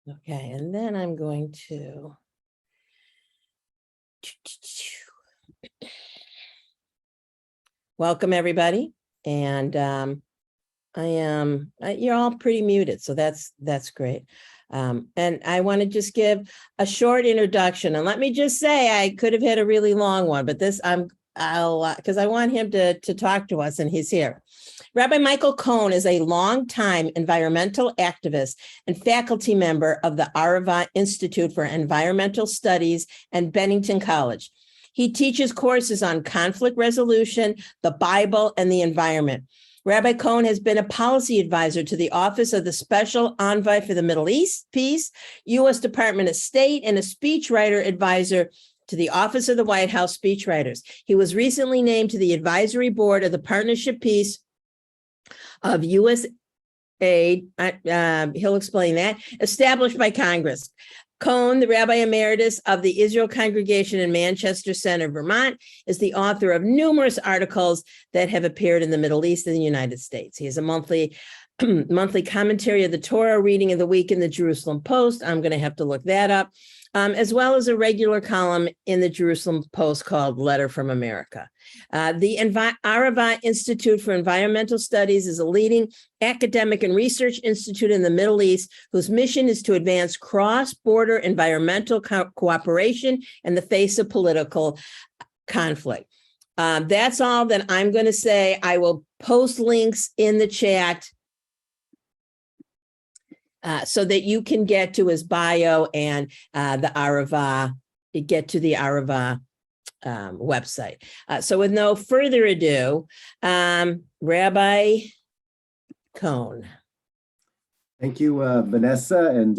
Okay, and then I'm going to welcome everybody. And you're all pretty muted, so that's great. And I want to just give a short introduction. And let me just say, I could have had a really long one, but this because I want him to talk to us, and he's here. Rabbi Michael Cohen is a longtime environmental activist and faculty member of the Arava Institute for Environmental Studies and Bennington College. He teaches courses on conflict resolution, the Bible, and the environment. Rabbi Cohen has been a policy advisor to the Office of the Special Envoy for the Middle East Peace, U.S. Department of State, and a speechwriter advisor to the Office of the White House Speechwriters. He was recently named to the advisory board of the Partnership Peace of U.S. Aid, he'll explain that, established by Congress. Cohen, the Rabbi Emeritus of the Israel Congregation in Manchester Center, Vermont, is the author of numerous articles that have appeared in the Middle East and the United States. He has a monthly commentary of the Torah reading of the week in the Jerusalem Post. I'm going to have to look that up. As well as a regular column in the Jerusalem Post called Letter from America. The Arava Institute for Environmental Studies is a leading academic and research institute in the Middle East whose mission is to advance cross-border environmental cooperation in the face of political conflict. That's all that I'm going to say. I will post links in the chat so that you can get to his bio and the Arava, get to the Arava website. So with no further ado, Rabbi Cohen. Thank you, Vanessa, and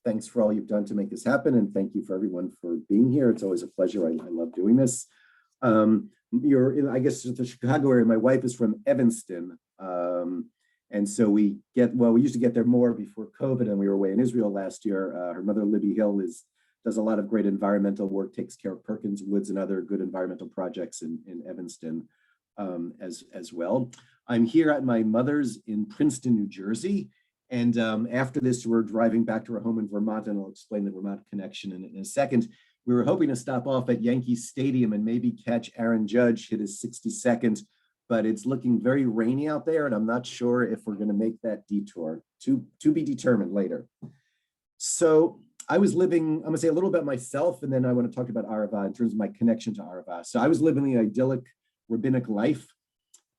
thanks for all you've done to make this happen, and thank you for everyone for being here. It's always a pleasure. I love doing this. You're in, I guess, the Chicago area. My wife is from Evanston. And so we used to get there more before COVID, and we were away in Israel last year. Her mother, Libby Hill, does a lot of great environmental work, takes care of Perkins Woods and other good environmental projects in Evanston as well. I'm here at my mother's in Princeton, New Jersey. And after this, we're driving back to our home in Vermont, and I'll explain the Vermont connection in a second. We were hoping to stop off at Yankee Stadium and maybe catch Aaron Judge hit his 62nd, but it's looking very rainy out there, and I'm not sure if we're going to make that detour. To be determined later. So I was living, I'm going to say a little about myself, and then I want to talk about Arava in terms of my connection to Arava. So I was living the idyllic rabbinic life,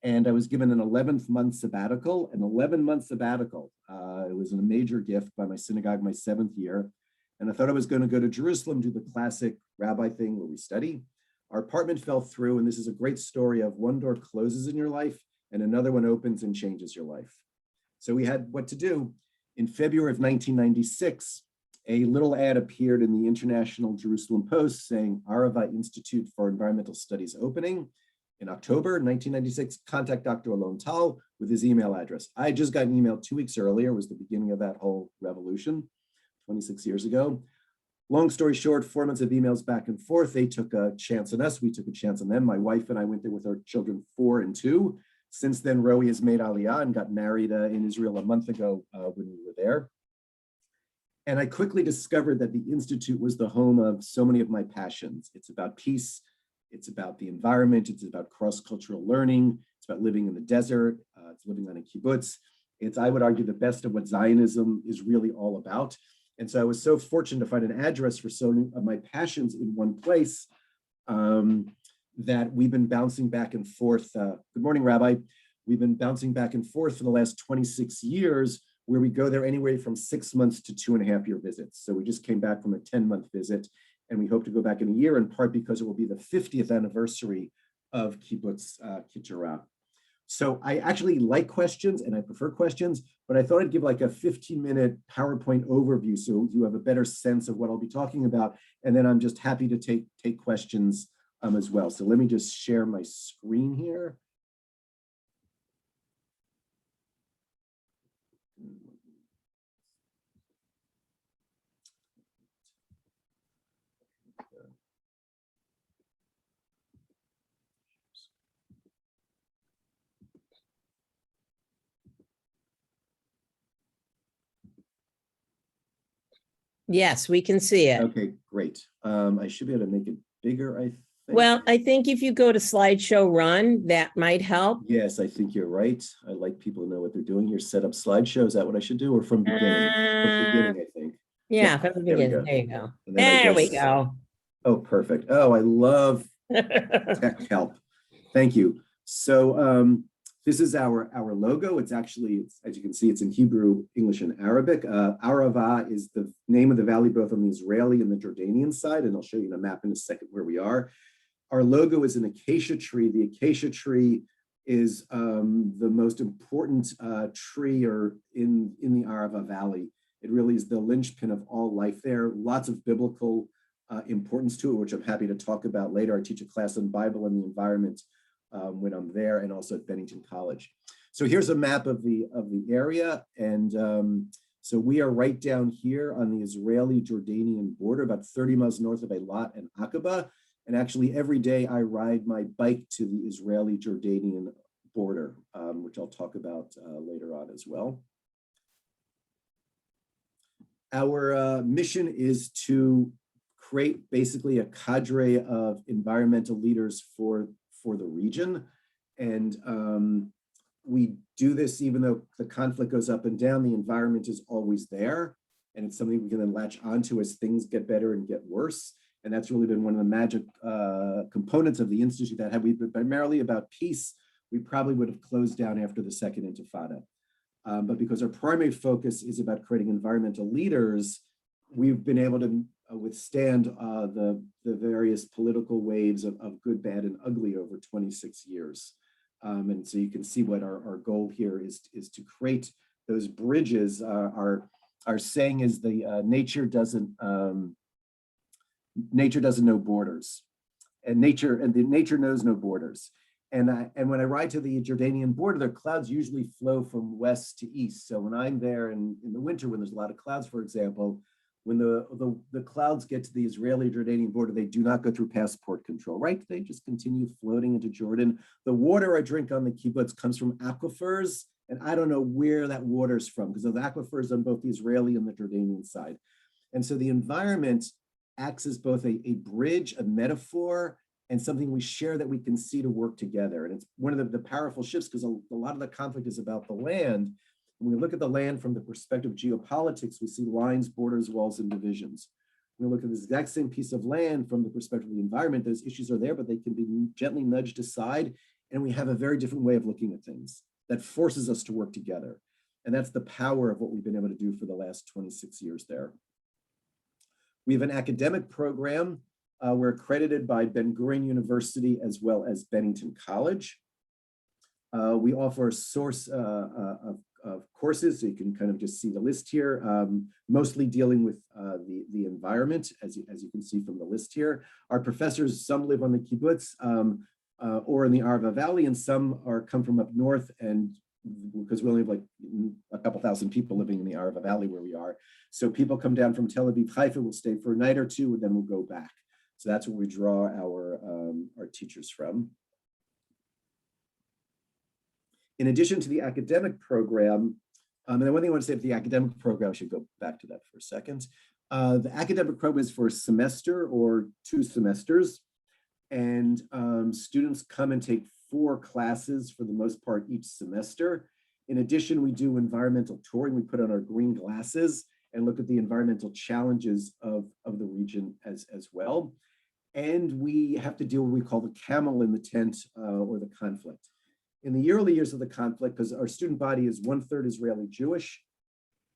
and I was given an 11th-month sabbatical. An 11-month sabbatical. It was a major gift by my synagogue, my 7th year. And I thought I was going to go to Jerusalem, do the classic rabbi thing where we study. Our apartment fell through, and this is a great story of one door closes in your life and another one opens and changes your life. So we had what to do. In February of 1996, a little ad appeared in the International Jerusalem Post saying Arava Institute for Environmental Studies opening. In October 1996, contact Dr. Alon Tal with his email address. I had just got an email 2 weeks earlier, was the beginning of that whole revolution, 26 years ago. Long story short, 4 months of emails back and forth. They took a chance on us. We took a chance on them. My wife and I went there with our children 4 and 2. Since then, Rowie has made Aliyah and got married in Israel a month ago when we were there. And I quickly discovered that the Institute was the home of so many of my passions. It's about peace. It's about the environment. It's about cross-cultural learning. It's about living in the desert. It's living on a kibbutz. It's, I would argue, the best of what Zionism is really all about. And so I was so fortunate to find an address for so many of my passions in one place that we've been bouncing back and forth. Good morning, Rabbi. We've been bouncing back and forth for the last 26 years, where we go there anywhere from 6 months to 2.5-year visits. So we just came back from a 10-month visit, and we hope to go back in a year, in part because it will be the 50th anniversary of Kibbutz Keturah. So I actually like questions and I prefer questions, but I thought I'd give like a 15-minute PowerPoint overview so you have a better sense of what I'll be talking about. And then I'm just happy to take questions as well. So let me just share my screen here. Yes, we can see it. Okay, great. I should be able to make it bigger, I think. Well, I think if you go to slideshow run, that might help. Yes, I think you're right. I like people to know what they're doing here. Set up slideshow. Is that what I should do? Or from beginning? From beginning, I think. Yeah, from the There we beginning. go. There you go. And then I There we guess- go. Oh, perfect. Oh, I love tech help. Thank you. So this is our logo. It's actually, as you can see, it's in Hebrew, English, and Arabic. Arava is the name of the valley, both on the Israeli and the Jordanian side. And I'll show you in a map in a second where we are. Our logo is an acacia tree. The acacia tree is the most important tree in the Arava Valley. It really is the linchpin of all life there. Lots of biblical importance to it, which I'm happy to talk about later. I teach a class on Bible and the environment when I'm there, and also at Bennington College. So here's a map of the area, and so we are right down here on the Israeli-Jordanian border, about 30 miles north of Eilat and Aqaba. And actually, every day I ride my bike to the Israeli-Jordanian border, which I'll talk about later on as well. Our mission is to create basically a cadre of environmental leaders for the region. And we do this even though the conflict goes up and down, the environment is always there. And it's something we can then latch onto as things get better and get worse. And that's really been one of the magic components of the Institute, that had we been primarily about peace, we probably would have closed down after the Second Intifada. But because our primary focus is about creating environmental leaders, we've been able to withstand the various political waves of good, bad, and ugly over 26 years. And so you can see what our goal here is to create those bridges. Our saying is the nature doesn't know borders, and nature knows no borders. And when I ride to the Jordanian border, the clouds usually flow from west to east. So when I'm there in the winter, when there's a lot of clouds, for example, when the clouds get to the Israeli-Jordanian border, they do not go through passport control, right? They just continue floating into Jordan. The water I drink on the kibbutz comes from aquifers, and I don't know where that water's from, because of the aquifers on both the Israeli and the Jordanian side. And so the environment acts as both a bridge, a metaphor, and something we share that we can see to work together. And it's one of the powerful shifts, because a lot of the conflict is about the land. When we look at the land from the perspective of geopolitics, we see lines, borders, walls, and divisions. When we look at this exact same piece of land from the perspective of the environment, those issues are there, but they can be gently nudged aside. And we have a very different way of looking at things that forces us to work together. And that's the power of what we've been able to do for the last 26 years there. We have an academic program. We're accredited by Ben-Gurion University as well as Bennington College. We offer a source of courses, so you can kind of just see the list here, mostly dealing with the environment, as you can see from the list here. Our professors, some live on the kibbutz or in the Arava Valley, and some come from up north, and because we only have like a couple thousand people living in the Arava Valley where we are. So people come down from Tel Aviv, Haifa, will stay for a night or two, and then we'll go back. So that's where we draw our teachers from. In addition to the academic program, and then one thing I want to say about the academic program, I should go back to that for a second. The academic program is for a semester or 2 semesters, and students come and take 4 classes for the most part each semester. In addition, we do environmental touring. We put on our green glasses and look at the environmental challenges of the region as well. And we have to deal with what we call the camel in the tent or the conflict. In the early years of the conflict, because our student body is 1/3 Israeli Jewish,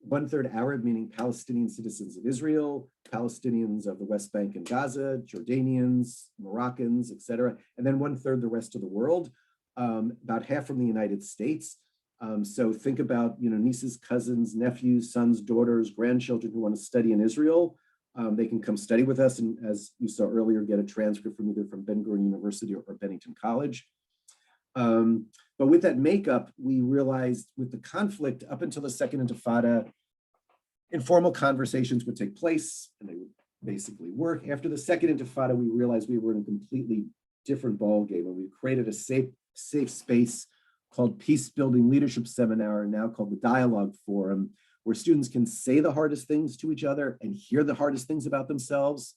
1/3 Arab, meaning Palestinian citizens of Israel, Palestinians of the West Bank and Gaza, Jordanians, Moroccans, et cetera, and then 1/3 the rest of the world, about half from the United States. So think about, nieces, cousins, nephews, sons, daughters, grandchildren who want to study in Israel. They can come study with us, and as you saw earlier, get a transcript from either from Ben-Gurion University or Bennington College. But with that makeup, we realized with the conflict up until the Second Intifada, informal conversations would take place and they would basically work. After the Second Intifada, we realized we were in a completely different ballgame, and we created a safe space called Peace Building Leadership Seminar, now called the Dialogue Forum, where students can say the hardest things to each other and hear the hardest things about themselves.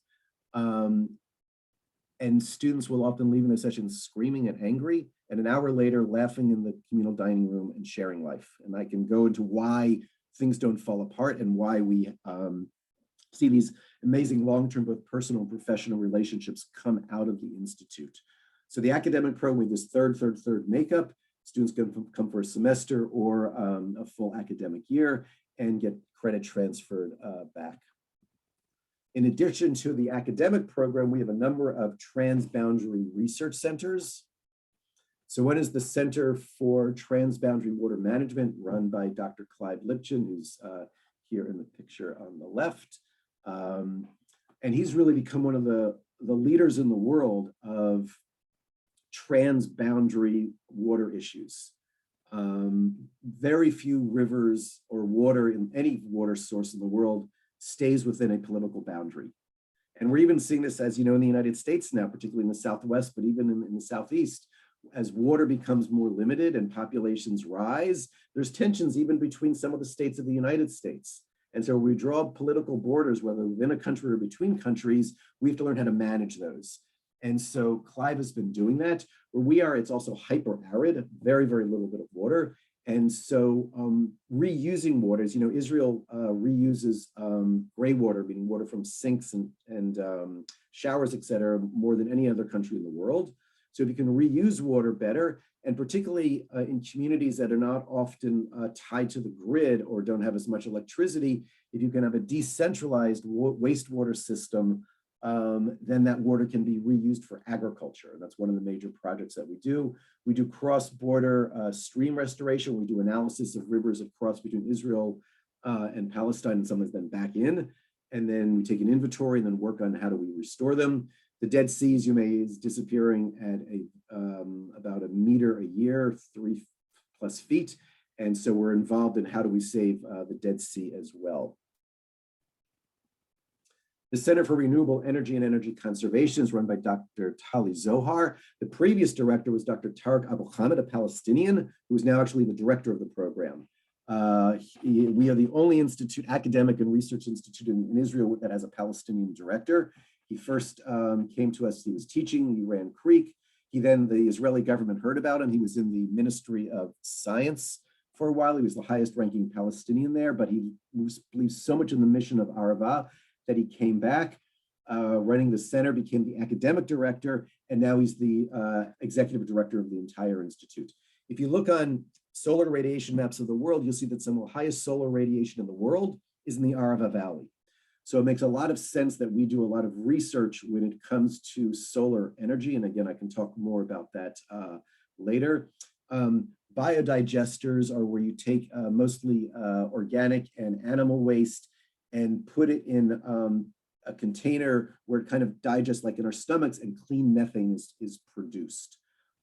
And students will often leave in the session screaming and angry, and an hour later laughing in the communal dining room and sharing life. And I can go into why things don't fall apart and why we see these amazing long-term, both personal and professional relationships come out of the Institute. So the academic program with this third makeup, students can come for a semester or a full academic year and get credit transferred back. In addition to the academic program, we have a number of transboundary research centers. So one is the Center for Transboundary Water Management, run by Dr. Clive Lipton, who's here in the picture on the left. And he's really become one of the leaders in the world of transboundary water issues. Very few rivers or water in any water source in the world stays within a political boundary. And we're even seeing this, as you know, in the United States now, particularly in the Southwest, but even in the Southeast, as water becomes more limited and populations rise, there's tensions even between some of the states of the United States. And so we draw political borders, whether within a country or between countries, we have to learn how to manage those. And so Clive has been doing that. Where we are, it's also hyper arid, very, very little bit of water. And so reusing water, as you know, Israel reuses gray water, meaning water from sinks and showers, et cetera, more than any other country in the world. So if you can reuse water better, and particularly in communities that are not often tied to the grid or don't have as much electricity, if you can have a decentralized wastewater system, then that water can be reused for agriculture. And that's one of the major projects that we do. We do cross-border stream restoration. We do analysis of rivers that cross between Israel and Palestine, and some have been back in. And then we take an inventory and then work on how do we restore them. The Dead Sea, as you may, is disappearing at about 1 meter a year, 3+ feet. And so we're involved in how do we save the Dead Sea as well. The Center for Renewable Energy and Energy Conservation is run by Dr. Tali Zohar. The previous director was Dr. Tariq Abu Hamid, a Palestinian, who is now actually the director of the program. We are the only institute, academic and research institute in Israel that has a Palestinian director. He first came to us, he was teaching, he ran Creek. The Israeli government heard about him. He was in the Ministry of Science for a while. He was the highest ranking Palestinian there, but he believed so much in the mission of Arava that he came back, running the center, became the academic director, and now he's the executive director of the entire institute. If you look on solar radiation maps of the world, you'll see that some of the highest solar radiation in the world is in the Arava Valley. So it makes a lot of sense that we do a lot of research when it comes to solar energy. And again, I can talk more about that later. Biodigesters are where you take mostly organic and animal waste and put it in a container where it kind of digests like in our stomachs, and clean methane is produced.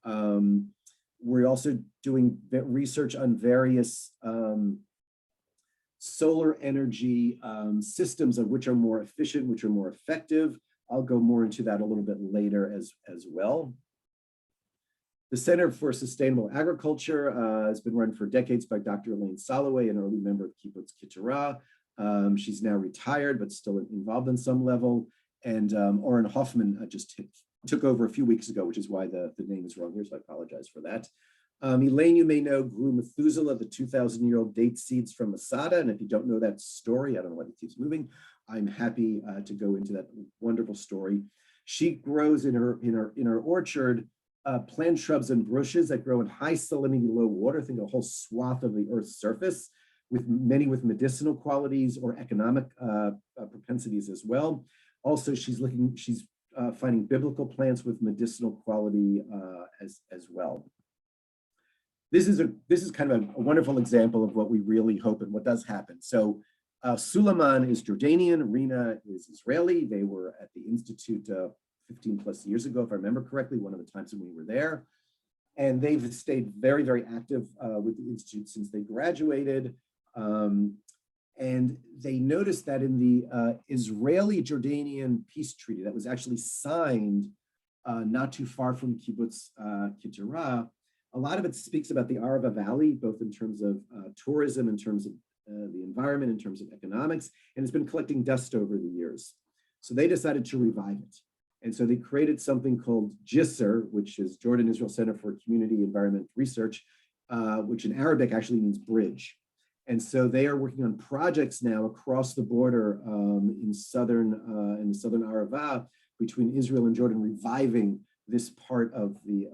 We're also doing research on various solar energy systems of which are more efficient, which are more effective. I'll go more into that a little bit later as well. The Center for Sustainable Agriculture has been run for decades by Dr. Elaine Soloway, an early member of Kibbutz Kitara. She's now retired, but still involved in some level. And Oren Hoffman just took over a few weeks ago, which is why the name is wrong here, so I apologize for that. Elaine, you may know, grew Methuselah, the 2,000-year-old date seeds from Masada. And if you don't know that story, I don't know why it keeps moving, I'm happy to go into that wonderful story. She grows in her orchard plant shrubs and bushes that grow in high salinity, low water. Think a whole swath of the Earth's surface, with many with medicinal qualities or economic propensities as well. Also, she's finding biblical plants with medicinal quality as well. This is kind of a wonderful example of what we really hope and what does happen. So Suleiman is Jordanian, Rina is Israeli. They were at the Institute 15+ years ago, if I remember correctly, one of the times when we were there. And they've stayed very, very active with the Institute since they graduated. And they noticed that in the Israeli-Jordanian peace treaty that was actually signed not too far from Kibbutz Kitara, a lot of it speaks about the Arava Valley, both in terms of tourism, in terms of the environment in terms of economics, and it's been collecting dust over the years. So they decided to revive it. And so they created something called JISR, which is Jordan Israel Center for Community Environment Research, which in Arabic actually means bridge. And so they are working on projects now across the border in the southern Arava between Israel and Jordan, reviving this part of the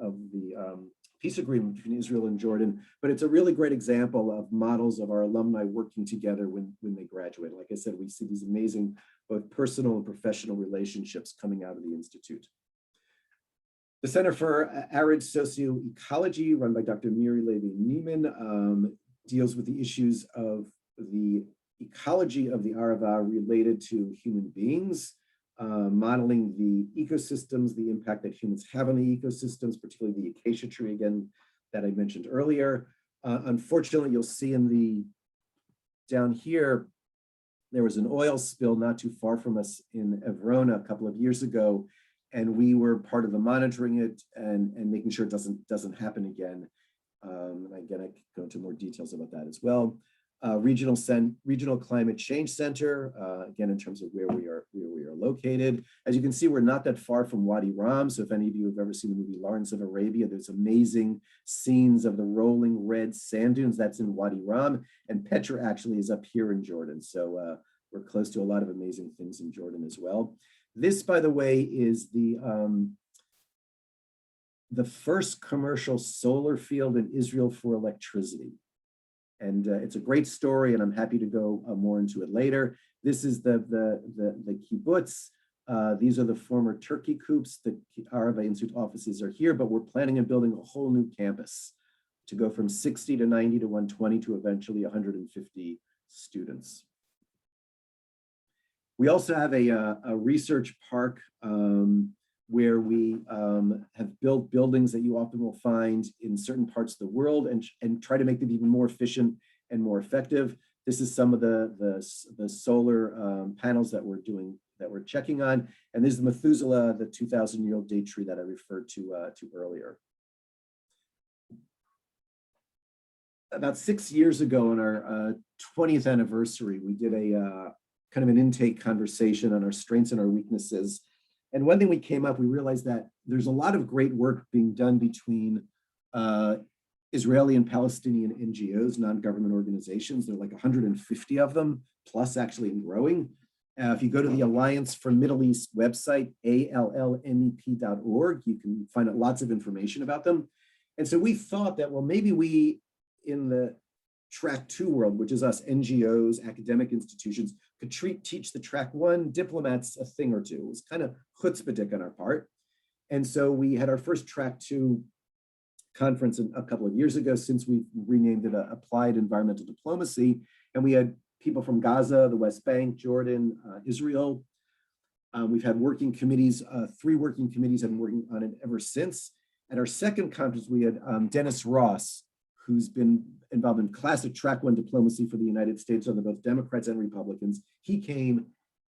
peace agreement between Israel and Jordan. But it's a really great example of models of our alumni working together when they graduate. Like I said, we see these amazing both personal and professional relationships coming out of the Institute. The Center for Arid Socioecology, run by Dr. Miri Levy-Neiman, deals with the issues of the ecology of the Arava related to human beings, modeling the ecosystems, the impact that humans have on the ecosystems, particularly the acacia tree, again, that I mentioned earlier. Unfortunately, you'll see down here, there was an oil spill not too far from us in Evrona a couple of years ago, and we were part of the monitoring it and making sure it doesn't happen again. And again, I could go into more details about that as well. Regional Climate Change Center, again, in terms of where we are located. As you can see, we're not that far from Wadi Rum. So if any of you have ever seen the movie Lawrence of Arabia, there's amazing scenes of the rolling red sand dunes. That's in Wadi Rum. And Petra actually is up here in Jordan. So we're close to a lot of amazing things in Jordan as well. This, by the way, is the first commercial solar field in Israel for electricity. And it's a great story, and I'm happy to go more into it later. This is the kibbutz. These are the former Turkey coops. The Arava Institute offices are here, but we're planning on building a whole new campus to go from 60 to 90 to 120 to eventually 150 students. We also have a research park where we have built buildings that you often will find in certain parts of the world and try to make them even more efficient and more effective. This is some of the solar panels that we're checking on. And this is the Methuselah, the 2,000-year-old date tree that I referred to earlier. About 6 years ago on our 20th anniversary, we did a kind of an intake conversation on our strengths and our weaknesses. And one thing we realized that there's a lot of great work being done between Israeli and Palestinian NGOs, non-government organizations. There are like 150 of them, plus actually growing. If you go to the Alliance for Middle East website, allmep.org, you can find out lots of information about them. And so we thought that, well, maybe we, in the Track 2 world, which is us, NGOs, academic institutions, could teach the Track 1 diplomats a thing or two. It was kind of chutzpahdik on our part. And so we had our first Track 2 conference a couple of years ago, since we renamed it Applied Environmental Diplomacy. And we had people from Gaza, the West Bank, Jordan, Israel. We've had working committees, 3 working committees have been working on it ever since. At our second conference, we had Dennis Ross, who's been involved in classic Track 1 diplomacy for the United States under both Democrats and Republicans. He came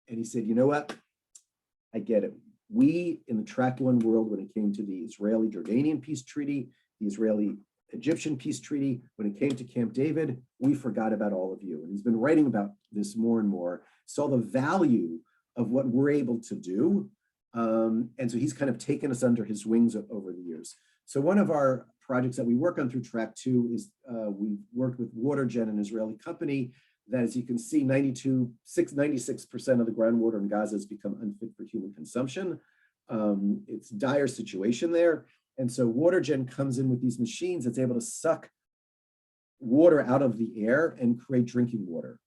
and he said, you know what? I get it. We in the Track 1 world, when it came to the Israeli-Jordanian peace treaty, the Israeli-Egyptian peace treaty, when it came to Camp David, we forgot about all of you. And he's been writing about this more and more, saw the value of what we're able to do. And so he's kind of taken us under his wings over the years. So one of our projects that we work on through Track 2 is we worked with WaterGen, an Israeli company that, as you can see, 96% of the groundwater in Gaza has become unfit for human consumption. It's a dire situation there. And so WaterGen comes in with these machines that's able to suck water out of the air and create drinking water.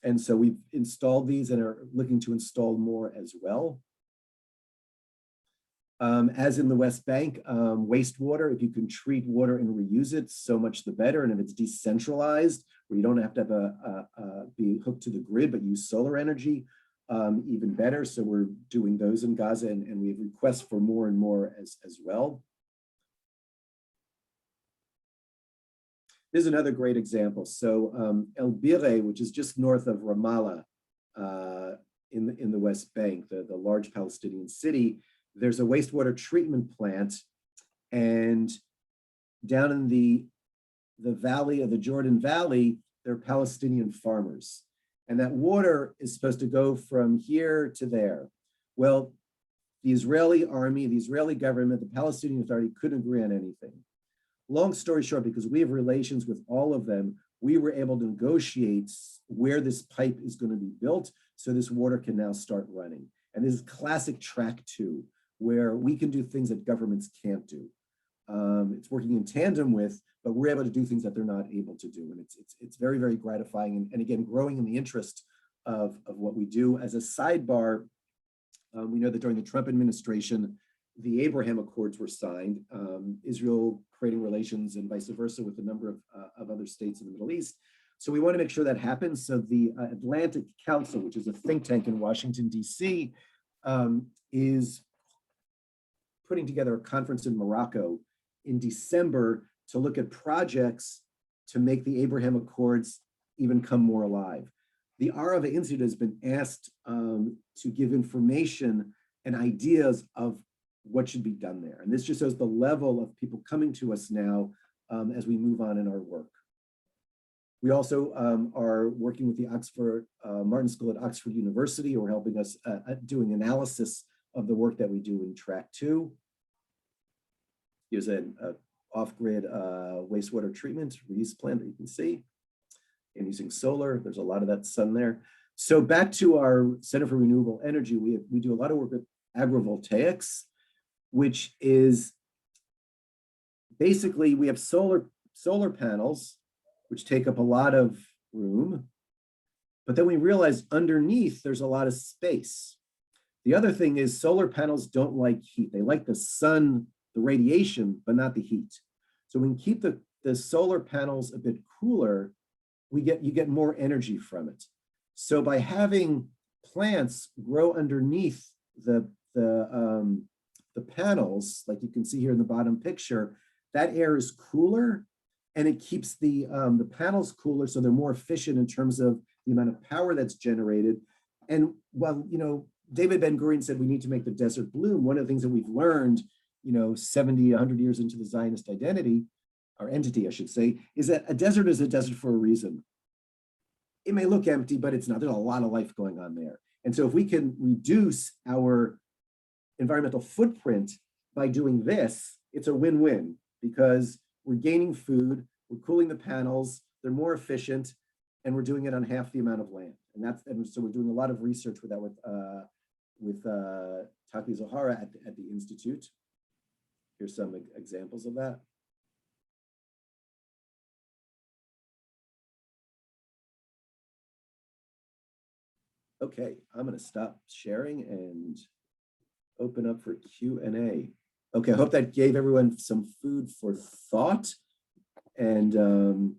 And so we've installed these and are looking to install more as well. As in the West Bank, wastewater, if you can treat water and reuse it, so much the better. And if it's decentralized, where you don't have to have be hooked to the grid, but use solar energy, even better. So we're doing those in Gaza, and we have requests for more and more as well. Here's another great example. So El Bire, which is just north of Ramallah in the West Bank, the large Palestinian city, there's a wastewater treatment plant, and down in the valley of the Jordan Valley, they're Palestinian farmers. And that water is supposed to go from here to there. Well, the Israeli army, the Israeli government, the Palestinian Authority couldn't agree on anything. Long story short, because we have relations with all of them, we were able to negotiate where this pipe is going to be built so this water can now start running. And this is classic track 2, where we can do things that governments can't do. It's working in tandem with, but we're able to do things that they're not able to do. And it's very, very gratifying. And again, growing in the interest of what we do. As a sidebar, we know that during the Trump administration, the Abraham Accords were signed, Israel creating relations and vice versa with a number of other states in the Middle East. So we want to make sure that happens. So the Atlantic Council, which is a think tank in Washington, D.C., is putting together a conference in Morocco in December to look at projects to make the Abraham Accords even come more alive. The Arava Institute has been asked to give information and ideas of what should be done there. And this just shows the level of people coming to us now as we move on in our work. We also are working with the Oxford Martin School at Oxford University, who are helping us doing analysis of the work that we do in track 2. Here's an off-grid wastewater treatment reuse plant that you can see. And using solar, there's a lot of that sun there. So back to our Center for Renewable Energy, we do a lot of work with agrivoltaics, which is basically we have solar panels, which take up a lot of room, but then we realize underneath there's a lot of space. The other thing is solar panels don't like heat. They like the sun, the radiation, but not the heat. So we can keep the solar panels a bit cooler, you get more energy from it. So by having plants grow underneath the panels, like you can see here in the bottom picture, that air is cooler and it keeps the panels cooler, so they're more efficient in terms of the amount of power that's generated. And while, David Ben-Gurion said we need to make the desert bloom, one of the things that we've learned, 70, 100 years into the Zionist identity, or entity, I should say, is that a desert is a desert for a reason. It may look empty, but it's not. There's a lot of life going on there. And so if we can reduce our environmental footprint by doing this, it's a win-win, because we're gaining food, we're cooling the panels, they're more efficient, and we're doing it on half the amount of land. And so we're doing a lot of research with that with Taki Zohara at the Institute. Here's some examples of that. Okay, I'm going to stop sharing and open up for Q&A. Okay, I hope that gave everyone some food for thought. And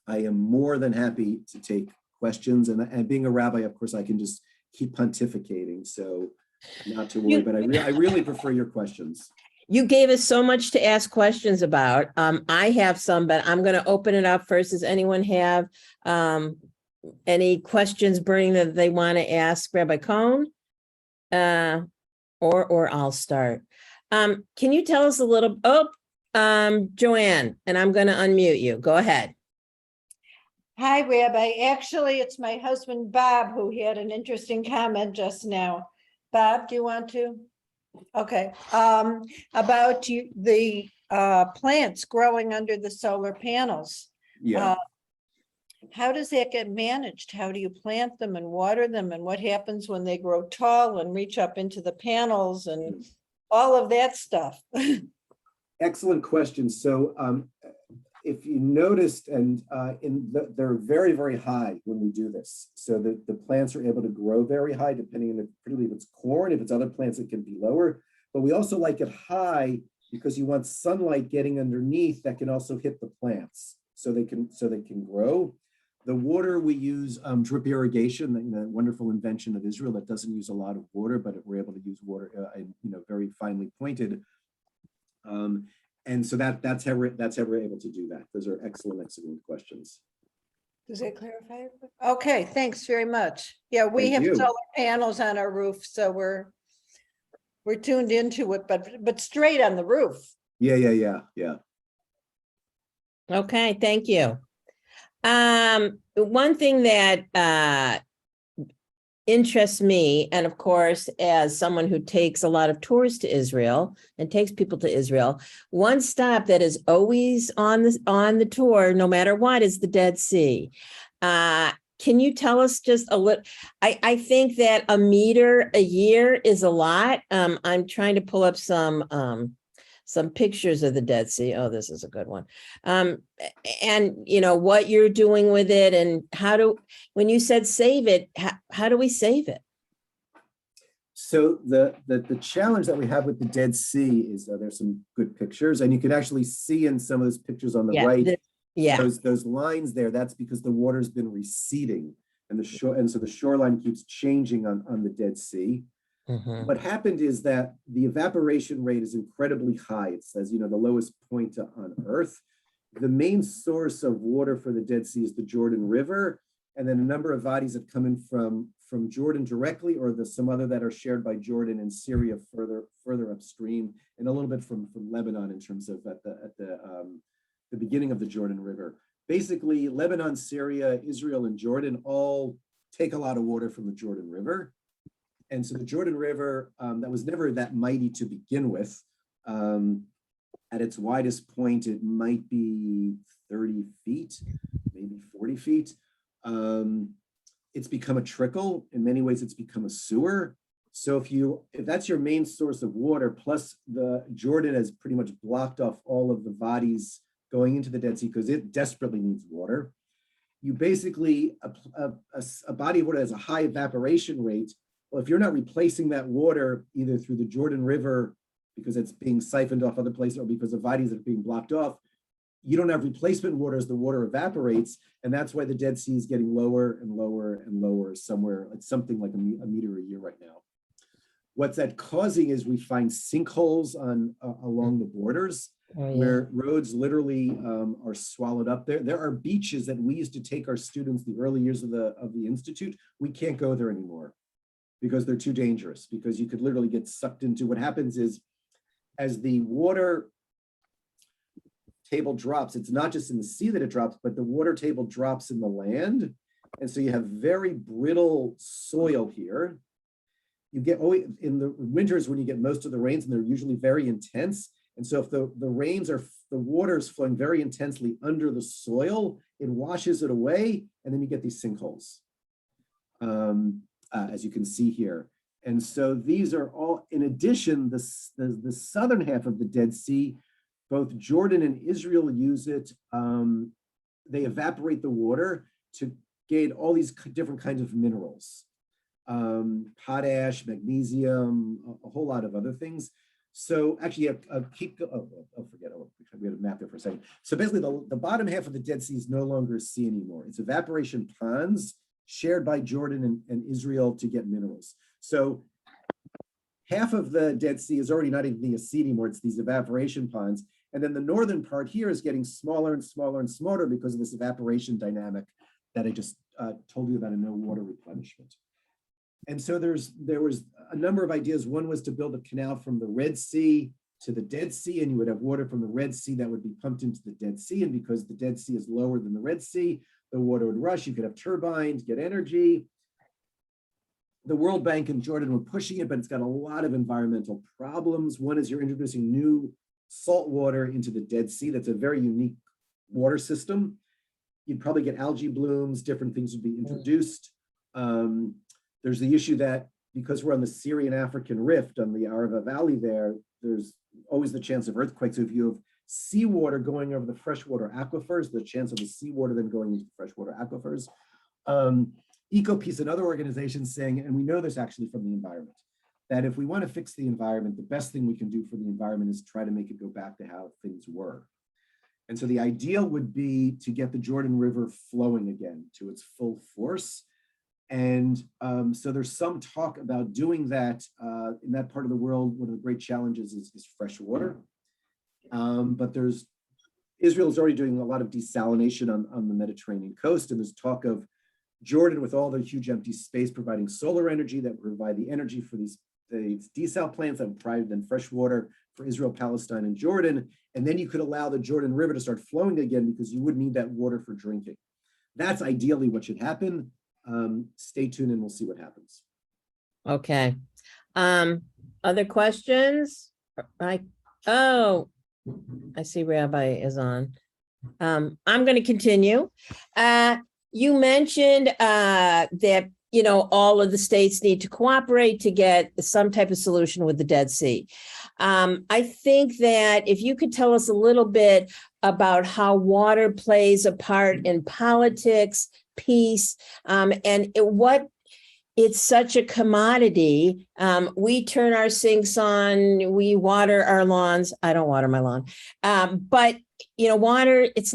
I am more than happy to take questions. And being a rabbi, of course, I can just keep pontificating. So not to worry, but I really prefer your questions. You gave us so much to ask questions about. I have some, but I'm going to open it up first. Does anyone have any questions burning that they want to ask Rabbi Cohen? Or I'll start. Can you tell us a little, Joanne, and I'm going to unmute you. Go ahead. Hi, Rabbi. Actually, it's my husband, Bob, who had an interesting comment just now. Bob, do you want to? Okay. About the plants growing under the solar panels. Yeah. How does that get managed? How do you plant them and water them? And what happens when they grow tall and reach up into the panels and all of that stuff? Excellent question. So if you noticed, and they're very, very high when we do this. So the plants are able to grow very high, depending on if it's corn, if it's other plants, it can be lower. But we also like it high because you want sunlight getting underneath that can also hit the plants so they can grow. The water we use drip irrigation, the wonderful invention of Israel that doesn't use a lot of water, but we're able to use water, very finely pointed. And so that's how we're able to do that. Those are excellent questions. Does that clarify? Okay, thanks very much. Yeah, we Thank have you. solar panels on our roof, so we're tuned into it, but straight on the roof. Yeah. Okay, thank you. One thing that interests me, and of course, as someone who takes a lot of tours to Israel and takes people to Israel, one stop that is always on the tour, no matter what, is the Dead Sea. Can you tell us just a little? I think that a meter a year is a lot. I'm trying to pull up some pictures of the Dead Sea. Oh, this is a good one. And you know what you're doing with it, and when you said save it, how do we save it? So the challenge that we have with the Dead Sea is there's some good pictures, and you can actually see in some of those pictures on the right, those lines there. That's because the water's been receding, and so the shoreline keeps changing on the Dead Sea. Mm-hmm. What happened is that the evaporation rate is incredibly high. It says, the lowest point on Earth. The main source of water for the Dead Sea is the Jordan River, and then a number of wadis that come in from Jordan directly, or some other that are shared by Jordan and Syria further upstream, and a little bit from Lebanon in terms of at the beginning of the Jordan River. Basically, Lebanon, Syria, Israel, and Jordan all take a lot of water from the Jordan River. And so the Jordan River, that was never that mighty to begin with, at its widest point, it might be 30 feet, maybe 40 feet. It's become a trickle. In many ways, it's become a sewer. So if that's your main source of water, plus the Jordan has pretty much blocked off all of the wadis going into the Dead Sea because it desperately needs water. You basically, a body of water has a high evaporation rate. Well, if you're not replacing that water either through the Jordan River because it's being siphoned off other places or because the wadis are being blocked off, you don't have replacement water as the water evaporates. And that's why the Dead Sea is getting lower and lower and lower somewhere. It's something like a meter a year right now. What's that causing is we find sinkholes along the borders where roads literally are swallowed up. There are beaches that we used to take our students the early years of the Institute. We can't go there anymore because they're too dangerous, because you could literally get sucked into. What happens is, as the water table drops, it's not just in the sea that it drops, but the water table drops in the land. And so you have very brittle soil here. You get always in the winters when you get most of the rains, and they're usually very intense. And so if the water is flowing very intensely under the soil, it washes it away, and then you get these sinkholes, as you can see here. And so these are all, in addition, the southern half of the Dead Sea, both Jordan and Israel use it. They evaporate the water to gain all these different kinds of minerals, potash, magnesium, a whole lot of other things. So actually, we had a map there for a second. So basically, the bottom half of the Dead Sea is no longer a sea anymore. It's evaporation ponds shared by Jordan and Israel to get minerals. So half of the Dead Sea is already not even a sea anymore. It's these evaporation ponds. And then the northern part here is getting smaller and smaller and smaller because of this evaporation dynamic that I just told you about in no water replenishment. And so there was a number of ideas. One was to build a canal from the Red Sea to the Dead Sea, and you would have water from the Red Sea that would be pumped into the Dead Sea. And because the Dead Sea is lower than the Red Sea, the water would rush. You could have turbines, get energy. The World Bank and Jordan were pushing it, but it's got a lot of environmental problems. One is you're introducing new salt water into the Dead Sea. That's a very unique water system. You'd probably get algae blooms, different things would be introduced. There's the issue that because we're on the Syrian-African rift on the Arava Valley there's always the chance of earthquakes. So if you have seawater going over the freshwater aquifers, the chance of the seawater then going into freshwater aquifers. EcoPeace and other organizations saying, and we know this actually from the environment, that if we want to fix the environment, the best thing we can do for the environment is try to make it go back to how things were. And so the ideal would be to get the Jordan River flowing again to its full force. And so there's some talk about doing that in that part of the world. One of the great challenges is fresh water. But Israel is already doing a lot of desalination on the Mediterranean coast. And there's talk of Jordan with all the huge empty space providing solar energy that would provide the energy for these desal plants that would provide then fresh water for Israel, Palestine, and Jordan. And then you could allow the Jordan River to start flowing again because you would need that water for drinking. that's ideally what should happen. Stay tuned and we'll see what happens. Okay. Other questions? I see Rabbi is on. I'm going to continue. You mentioned that, you know, all of the states need to cooperate to get some type of solution with the Dead Sea. I think that if you could tell us a little bit about how water plays a part in politics, peace, and what it's such a commodity. We turn our sinks on, we water our lawns. I don't water my lawn. But you know, water, it's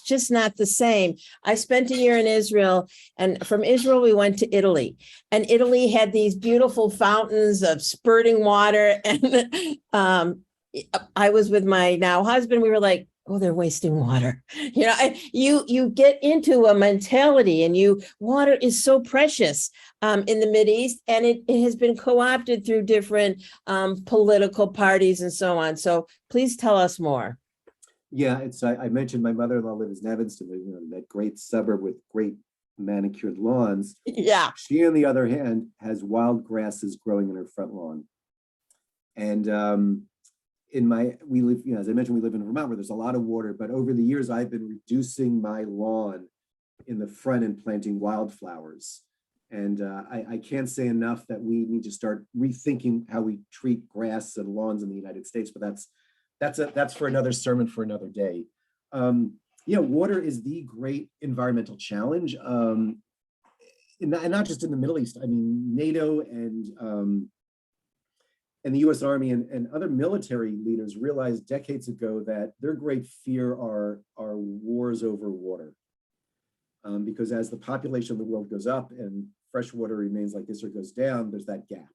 just not the same. I spent a year in Israel, and from Israel, we went to Italy, and Italy had these beautiful fountains of spurting water. And I was with my now husband. We were like, oh, they're wasting water. You know, you get into a mentality, and water is so precious in the Mideast, and it has been co-opted through different political parties and so on. So please tell us more. Yeah, I mentioned my mother-in-law lives in Evanston, you know, that great suburb with great manicured lawns. Yeah. She, on the other hand, has wild grasses growing in her front lawn. And we live, you know, as I mentioned, we live in Vermont where there's a lot of water, but over the years, I've been reducing my lawn in the front and planting wildflowers. And I can't say enough that we need to start rethinking how we treat grass and lawns in the United States, but that's for another sermon for another day. Yeah, water is the great environmental challenge, and not just in the Middle East. I mean, NATO and the U.S. Army and other military leaders realized decades ago that their great fear are wars over water, because as the population of the world goes up and fresh water remains like this or goes down, there's that gap,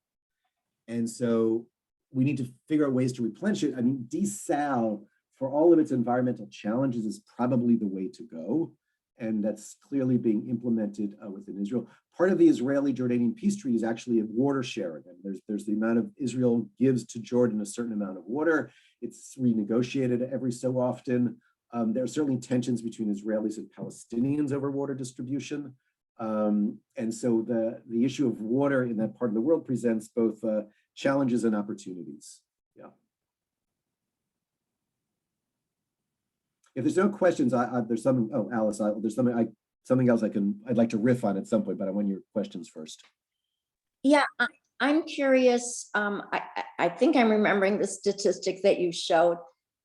and so we need to figure out ways to replenish it. I mean, desal, for all of its environmental challenges, is probably the way to go. And that's clearly being implemented within Israel. Part of the Israeli-Jordanian peace treaty is actually a water sharing. And there's the amount of Israel gives to Jordan a certain amount of water. It's renegotiated every so often. There are certainly tensions between Israelis and Palestinians over water distribution. And so the issue of water in that part of the world presents both challenges and opportunities. Yeah. If there's no questions, there's something. Oh, Alice, there's something else I'd like to riff on at some point, but I want your questions first. Yeah, I'm curious. I think I'm remembering the statistic that you showed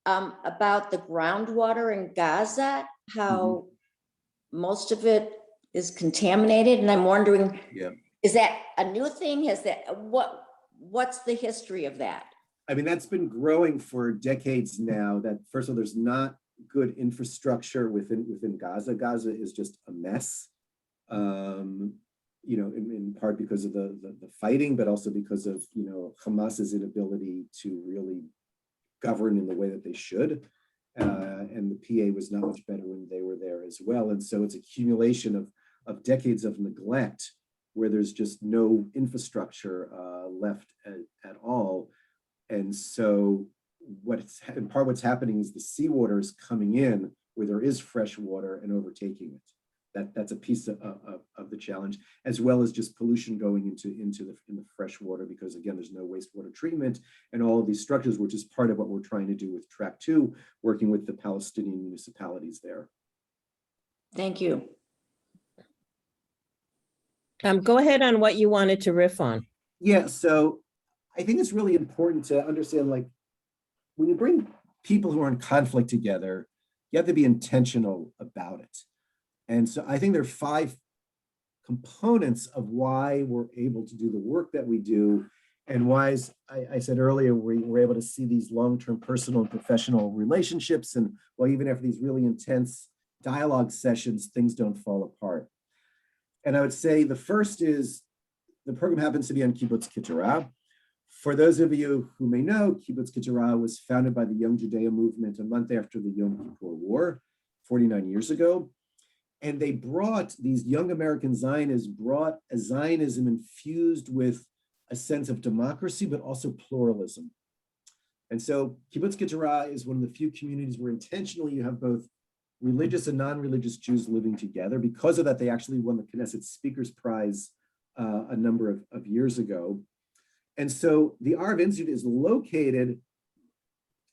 about the groundwater in Gaza, how most of it is contaminated, and I'm wondering, is that a new thing? What's the history of that? I mean, that's been growing for decades now. That first of all, there's not good infrastructure within Gaza. Gaza is just a mess, you know, in part because of the fighting, but also because of, you know, Hamas's inability to really govern in the way that they should. And the PA was not much better when they were there as well. And so it's accumulation of decades of neglect where there's just no infrastructure left at all. And so what's happening is the seawater is coming in where there is fresh water and overtaking it. That's a piece of the challenge, as well as just pollution going into the fresh water, because again, there's no wastewater treatment and all of these structures, which is part of what we're trying to do with Track 2, working with the Palestinian municipalities there. Thank you. Go ahead on what you wanted to riff on. Yeah, so I think it's really important to understand, like, when you bring people who are in conflict together, you have to be intentional about it. And so I think there are 5 components of why we're able to do the work that we do, and why, as I said earlier, we're able to see these long-term personal and professional relationships, and well, even after these really intense dialogue sessions, things don't fall apart. And I would say the first is the program happens to be on Kibbutz Keturah. For those of you who may know, Kibbutz Keturah was founded by the Young Judea movement a month after the Yom Kippur War, 49 years ago. And they these young American Zionists brought a Zionism infused with a sense of democracy, but also pluralism. And so Kibbutz Keturah is one of the few communities where intentionally you have both religious and non-religious Jews living together. Because of that, they actually won the Knesset Speakers Prize a number of years ago. And so the Arava Institute is located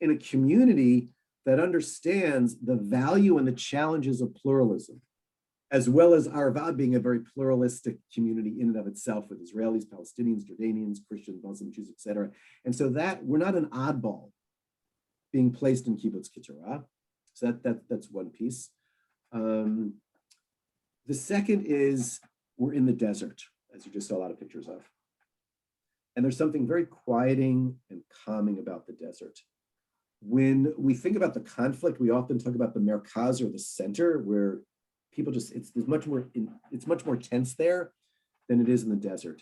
in a community that understands the value and the challenges of pluralism, as well as Arava being a very pluralistic community in and of itself, with Israelis, Palestinians, Jordanians, Christians, Muslims, Jews, etc. And so that we're not an oddball being placed in Kibbutz Keturah. So that's one piece. The second is we're in the desert, as you just saw a lot of pictures of. And there's something very quieting and calming about the desert. When we think about the conflict, we often talk about the merkaz, or the center, where people just, it's much more tense there than it is in the desert,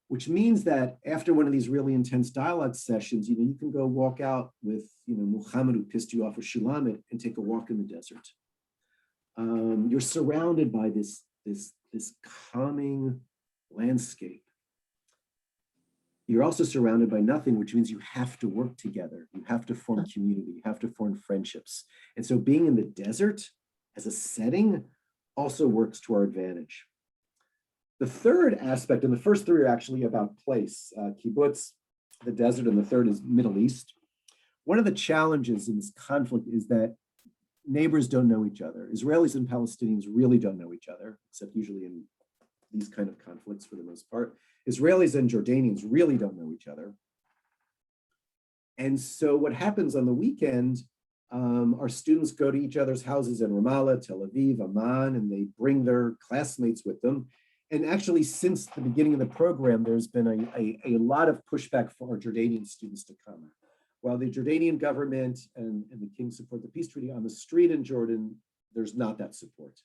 which means that after one of these really intense dialogue sessions, you can go walk out with, Muhammad, who pissed you off, or Shulamit, and take a walk in the desert. You're surrounded by this calming landscape. You're also surrounded by nothing, which means you have to work together. You have to form community. You have to form friendships. And so being in the desert as a setting also works to our advantage. The third aspect, and the first three are actually about place, kibbutz, the desert, and the third is Middle East. One of the challenges in this conflict is that neighbors don't know each other. Israelis and Palestinians really don't know each other, except usually in these kind of conflicts for the most part. Israelis and Jordanians really don't know each other. And so what happens on the weekend, our students go to each other's houses in Ramallah, Tel Aviv, Amman, and they bring their classmates with them. And actually, since the beginning of the program, there's been a lot of pushback for our Jordanian students to come. While the Jordanian government and the king support the peace treaty, on the street in Jordan, there's not that support.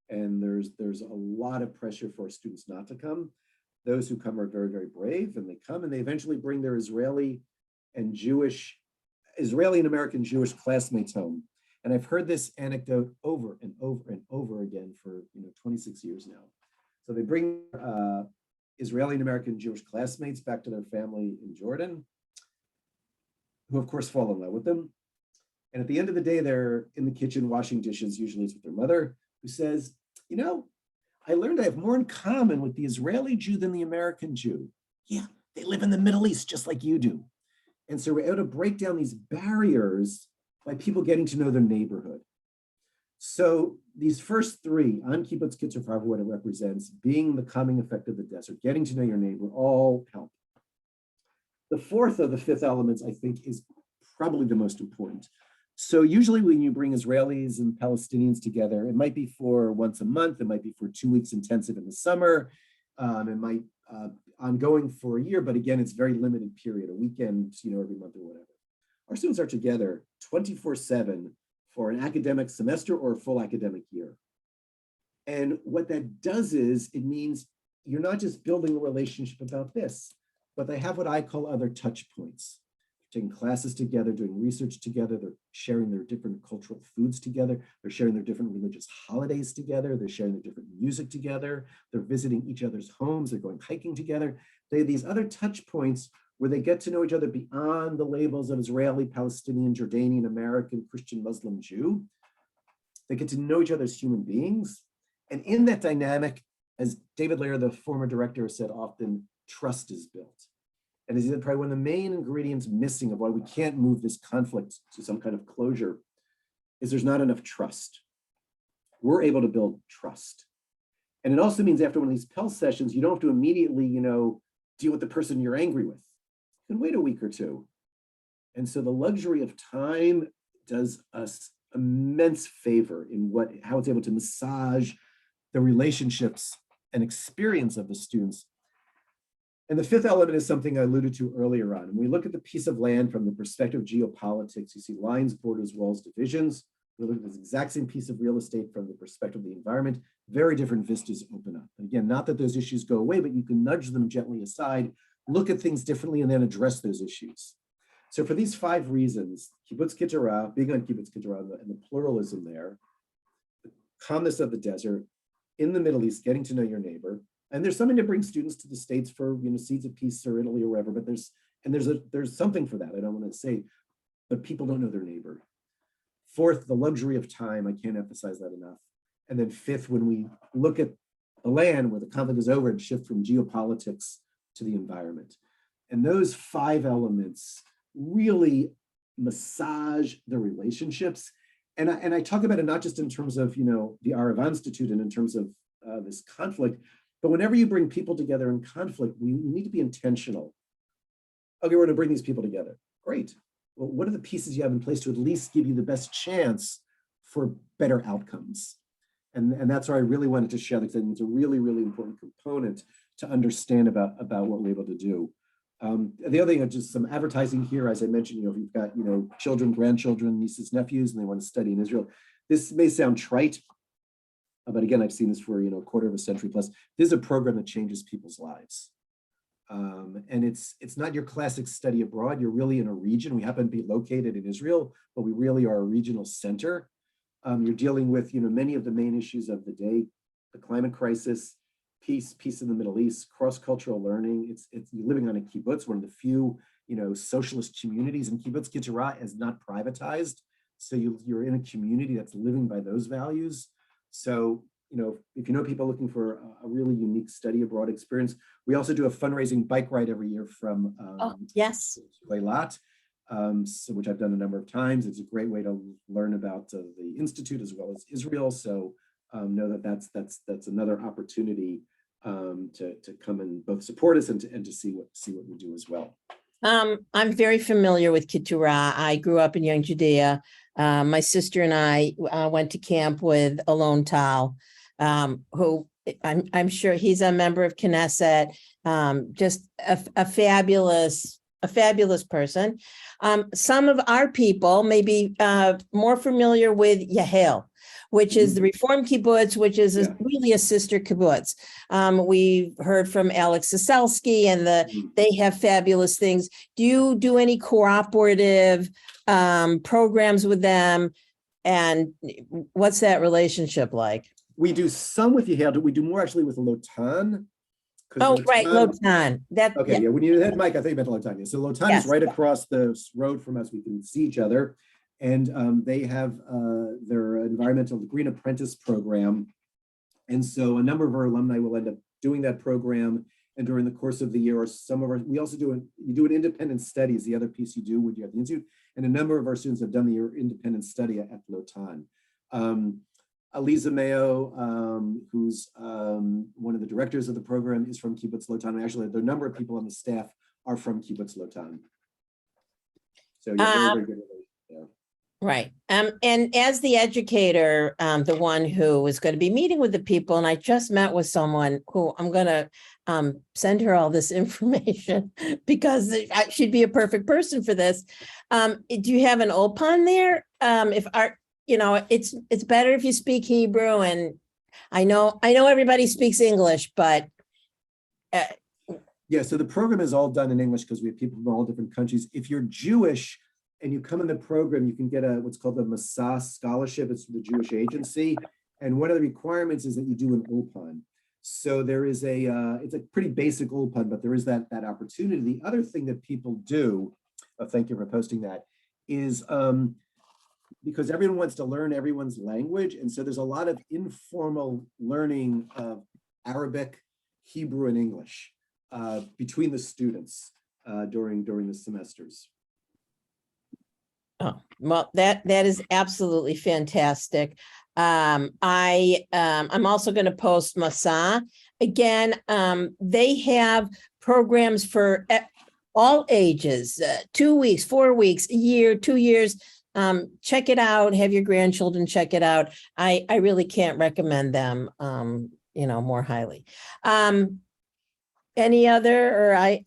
And there's a lot of pressure for students not to come. Those who come are very, very brave, and they come, and they eventually bring their Israeli and American Jewish classmates home. And I've heard this anecdote over and over and over again for 26 years now. So they bring Israeli and American Jewish classmates back to their family in Jordan, who of course fall in love with them. And at the end of the day, they're in the kitchen washing dishes. Usually it's with their mother, who says, I learned I have more in common with the Israeli Jew than the American Jew. Yeah, they live in the Middle East just like you do. And so we're able to break down these barriers by people getting to know their neighborhood. So these first three, on Kibbutz Keturah, what it represents, being the calming effect of the desert, getting to know your neighbor, all help. The fourth of the fifth elements, I think, is probably the most important. So usually when you bring Israelis and Palestinians together, it might be for once a month, it might be for 2 weeks intensive in the summer, it might ongoing for a year, but again, it's very limited period, a weekend, every month or whatever. Our students are together 24/7 for an academic semester or a full academic year. And what that does is, it means you're not just building a relationship about this, but they have what I call other touch points. Taking classes together, doing research together, they're sharing their different cultural foods together, they're sharing their different religious holidays together, they're sharing their different music together, they're visiting each other's homes, they're going hiking together. They have these other touch points where they get to know each other beyond the labels of Israeli, Palestinian, Jordanian, American, Christian, Muslim, Jew. They get to know each other as human beings. And in that dynamic, as David Lair, the former director, said often, trust is built. And is probably one of the main ingredients missing of why we can't move this conflict to some kind of closure, is there's not enough trust. We're able to build trust. And it also means after one of these Pell sessions, you don't have to immediately, deal with the person you're angry with. You can wait a week or two. And so the luxury of time does us immense favor in how it's able to massage the relationships and experience of the students. And the fifth element is something I alluded to earlier on. When we look at the piece of land from the perspective of geopolitics, you see lines, borders, walls, divisions. We look at this exact same piece of real estate from the perspective of the environment. Very different vistas open up. And again, not that those issues go away, but you can nudge them gently aside, look at things differently, and then address those issues. So for these 5 reasons, Kibbutz Keturah, being on Kibbutz Keturah and the pluralism there, the calmness of the desert, in the Middle East, getting to know your neighbor. And there's something to bring students to the States for, Seeds of Peace or Italy or wherever, but there's something for that. I don't want to say, but people don't know their neighbor. Fourth, the luxury of time. I can't emphasize that enough. And then fifth, when we look at the land where the conflict is over and shift from geopolitics to the environment. And those 5 elements really massage the relationships. And I talk about it not just in terms of, the Arava Institute and in terms of this conflict, but whenever you bring people together in conflict, we need to be intentional. Okay, we're going to bring these people together. Great. Well, what are the pieces you have in place to at least give you the best chance for better outcomes? And that's where I really wanted to share, because it's a really, really important component to understand about what we're able to do. The other thing, just some advertising here, as I mentioned, if you've got, children, grandchildren, nieces, nephews, and they want to study in Israel, this may sound trite, but again, I've seen this for, a quarter of a century plus. This is a program that changes people's lives. And it's not your classic study abroad. You're really in a region. We happen to be located in Israel, but we really are a regional center. You're dealing with, many of the main issues of the day: the climate crisis, peace in the Middle East, cross-cultural learning. It's living on a kibbutz, one of the few, socialist communities, and kibbutz Keturah is not privatized. So you're in a community that's living by those values. So, if people looking for a really unique study abroad experience, we also do a fundraising bike ride every year from Yes. Eilat, which I've done a number of times. It's a great way to learn about the Institute as well as Israel. So know that's another opportunity to come and both support us and to see what we do as well. I'm very familiar with Keturah. I grew up in Young Judea. My sister and I went to camp with Alon Tal, who I'm sure he's a member of Knesset, just a fabulous person. Some of our people may be more familiar with Yahel, which is the Reform Kibbutz, which is really a sister kibbutz. We've heard from Alex Siselsky, and they have fabulous things. Do you do any cooperative programs with them? And what's that relationship like? We do some with Yahel. We do more actually with Lotan. Oh, right, Lotan. Okay, yeah. When you had Mike, I think you meant Lotan. Yeah. So Lotan is right across the road from us. We can see each other, and they have their environmental Green Apprentice program, and so a number of our alumni will end up doing that program. And during the course of the year, or we also do an independent study is the other piece you do when you're at the Institute, and a number of our students have done the independent study at Lotan. Aliza Mayo, who's one of the directors of the program, is from Kibbutz Lotan. Actually, the number of people on the staff are from Kibbutz Lotan. So yeah, very good relationship there. Right. And as the educator, the one who is going to be meeting with the people, and I just met with someone who I'm going to send her all this information because she'd be a perfect person for this. Do you have an Ulpan there? It's better if you speak Hebrew, and I know everybody speaks English, but yeah. So the program is all done in English because we have people from all different countries. If you're Jewish and you come in the program, you can get what's called the Masas scholarship. It's from the Jewish Agency, and one of the requirements is that you do an Ulpan. So there is it's a pretty basic Ulpan, but there is that opportunity. The other thing that people do, thank you for posting that, is because everyone wants to learn everyone's language. And so there's a lot of informal learning of Arabic, Hebrew, and English between the students during the semesters. Oh, well, that is absolutely fantastic. I'm also going to post Masa. Again, they have programs for all ages, 2 weeks, 4 weeks, a year, 2 years. Check it out. Have your grandchildren check it out. I really can't recommend them, more highly. Any other,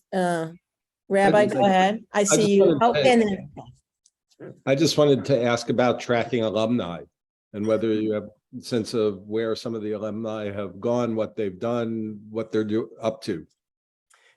Rabbi, go ahead. I see you. Oh, and then I just wanted to ask about tracking alumni and whether you have a sense of where some of the alumni have gone, what they've done, what they're up to.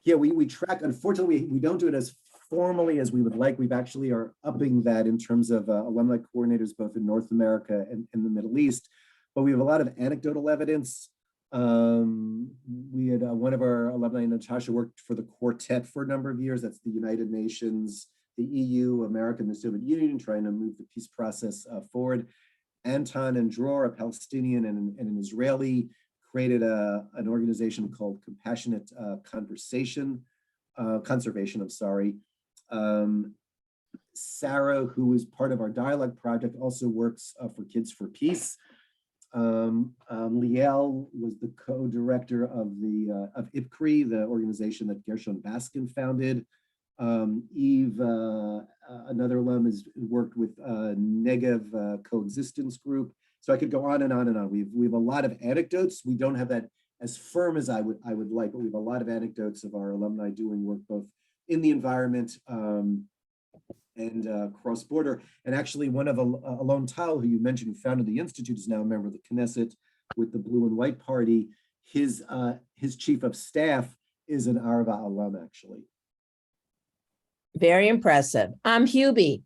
Yeah, we track. Unfortunately, we don't do it as formally as we would like. We've actually are upping that in terms of alumni coordinators, both in North America and in the Middle East. But we have a lot of anecdotal evidence. We had one of our alumni, Natasha, worked for the Quartet for a number of years. That's the United Nations, the the EU, America, and the Soviet Union, trying to move the peace process forward. Anton and Dror, a Palestinian and an Israeli, created an organization called Compassionate Conservation. I'm sorry. Sarah, who is part of our dialogue project, also works for Kids for Peace. Liel was the co-director of IPCRI, the organization that Gershon Baskin founded. Eve, another alum, has worked with Negev Coexistence Group. So I could go on and on and on. We have a lot of anecdotes. We don't have that as firm as I would like, but we have a lot of anecdotes of our alumni doing work both in the environment and cross-border. And actually, one of Alon Tal, who you mentioned, who founded the Institute, is now a member of the Knesset with the Blue and White Party. His chief of staff is an Arava alum, actually. Very impressive. Hubie.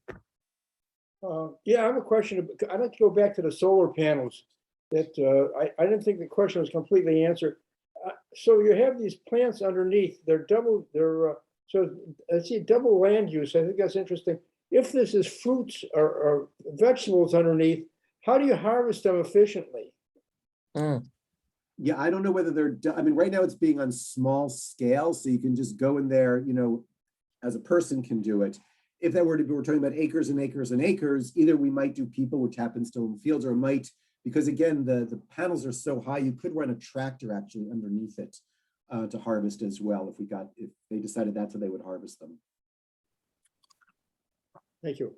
Yeah, I have a question. I'd like to go back to the solar panels. That I didn't think the question was completely answered. So you have these plants underneath. They're double. So I see double land use. I think that's interesting. If this is fruits or vegetables underneath, how do you harvest them efficiently? Yeah, I don't know whether they're. I mean, right now it's being on small scale, so you can just go in there. As a person can do it. If that were to be, we're talking about acres and acres and acres, either we might do people, which happens still in the fields, or might, because again, the panels are so high, you could run a tractor actually underneath it to harvest as well, if they decided that's how they would harvest them. Thank you.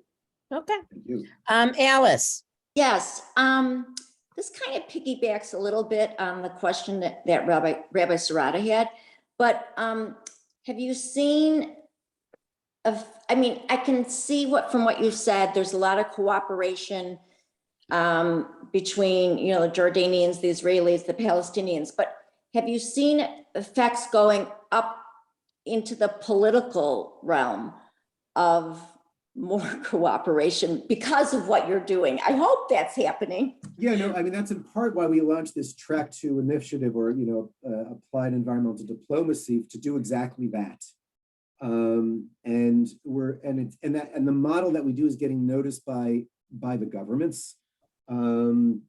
Okay. Thank you. Alice. Yes, this kind of piggybacks a little bit on the question that Rabbi Sarada had, but have you seen I can see from what you said, there's a lot of cooperation between, the Jordanians, the Israelis, the Palestinians, but have you seen effects going up into the political realm of more cooperation because of what you're doing? I hope that's happening. Yeah, no, I mean, that's in part why we launched this Track 2 initiative, or, applied environmental diplomacy, to do exactly that. And the model that we do is getting noticed by the governments. And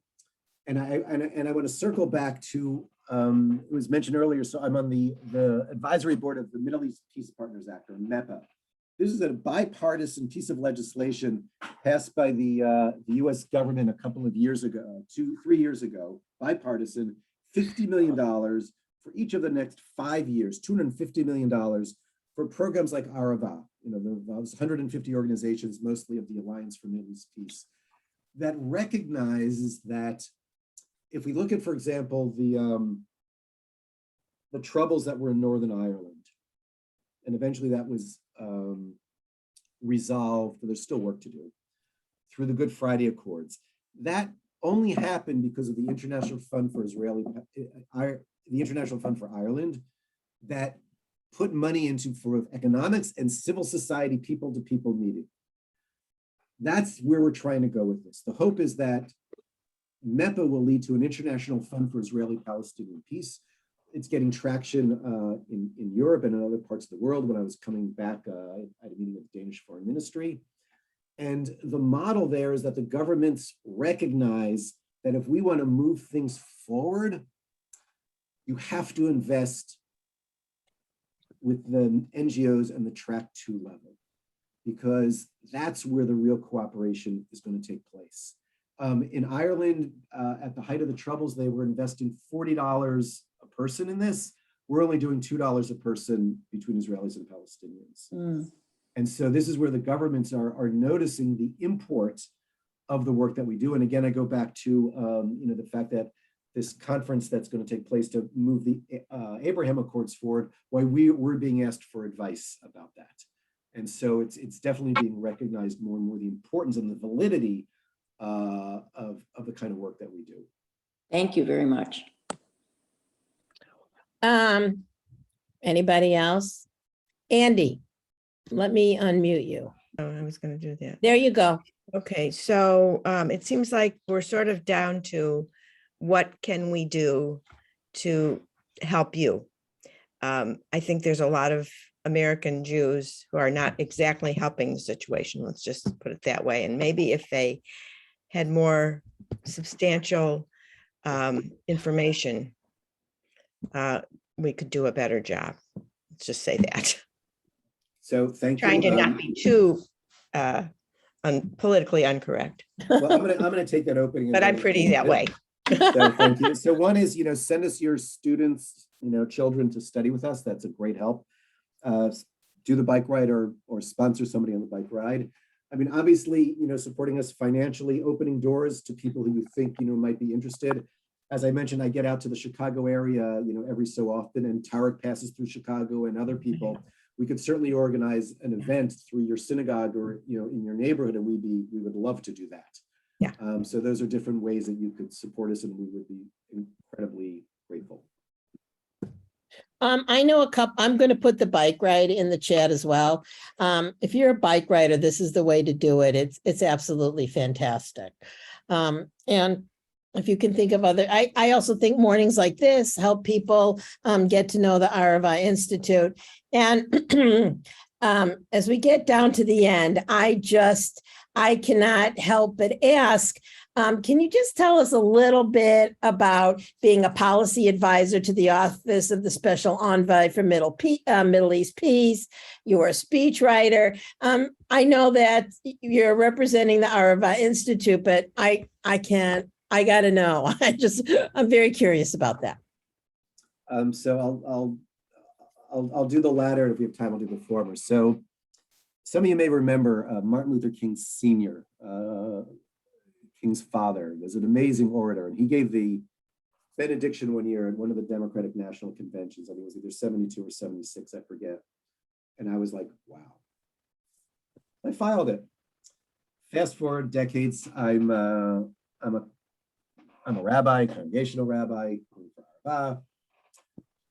I want to circle back to it was mentioned earlier. So I'm on the advisory board of the Middle East Peace Partners Act, or MEPA. This is a bipartisan piece of legislation passed by the U.S. government a couple of years ago, 3 years ago, bipartisan, $50 million for each of the next 5 years, $250 million. For programs like Arava, those 150 organizations, mostly of the Alliance for Middle East Peace, that recognizes that if we look at, for example, the troubles that were in Northern Ireland, and eventually that was resolved, but there's still work to do, through the Good Friday Accords. That only happened because of the International Fund for Ireland, that put money into for economics and civil society, people-to-people meeting. That's where we're trying to go with this. The hope is that MEPA will lead to an international fund for Israeli-Palestinian peace. It's getting traction in Europe and in other parts of the world. When I was coming back, I had a meeting with the Danish Foreign Ministry. And the model there is that the governments recognize that if we want to move things forward, you have to invest with the NGOs and the Track 2 level, because that's where the real cooperation is going to take place. In Ireland, at the height of the Troubles, they were investing $40 a person in this. We're only doing $2 a person between Israelis and Palestinians. And so this is where the governments are noticing the import of the work that we do. And again, I go back to the fact that this conference that's going to take place to move the Abraham Accords forward, why we're being asked for advice about that. And so it's definitely being recognized more and more, the importance and the validity of the kind of work that we do. Thank you very much. Anybody else? Andy, let me unmute you. Oh, I was going to do that. There you go. Okay, so it seems like we're sort of down to what can we do to help you? I think there's a lot of American Jews who are not exactly helping the situation. Let's just put it that way. And maybe if they had more substantial information, we could do a better job. Let's just say that. So thank you. Trying to not be too politically incorrect, Well, I'm gonna take that opening. but I'm pretty that way. So thank you. So one is, send us your students, children to study with us. That's a great help. Do the bike ride or sponsor somebody on the bike ride. I mean, obviously, supporting us financially, opening doors to people who you think, might be interested. As I mentioned, I get out to the Chicago area, every so often, and Tarek passes through Chicago and other people. We could certainly organize an event through your synagogue or, in your neighborhood, and we would love to do that. Yeah. So those are different ways that you could support us, and we would be incredibly grateful. I know a couple, I'm going to put the bike ride in the chat as well. If you're a bike rider, this is the way to do it. It's absolutely fantastic. And if you can think of other, I also think mornings like this help people get to know the Arava Institute. And as we get down to the end, I cannot help but ask, can you just tell us a little bit about being a policy advisor to the Office of the Special Envoy for Middle East Peace? You're a speechwriter. I know that you're representing the Arava Institute, but I got to know. I'm very curious about that. So I'll do the latter. If we have time, I'll do the former. So some of you may remember Martin Luther King Sr., King's father, was an amazing orator, and he gave the benediction one year at one of the Democratic National Conventions. I think it was either 72 or 76, I forget. And I was like, wow. I filed it. Fast forward decades, I'm a rabbi, congregational rabbi,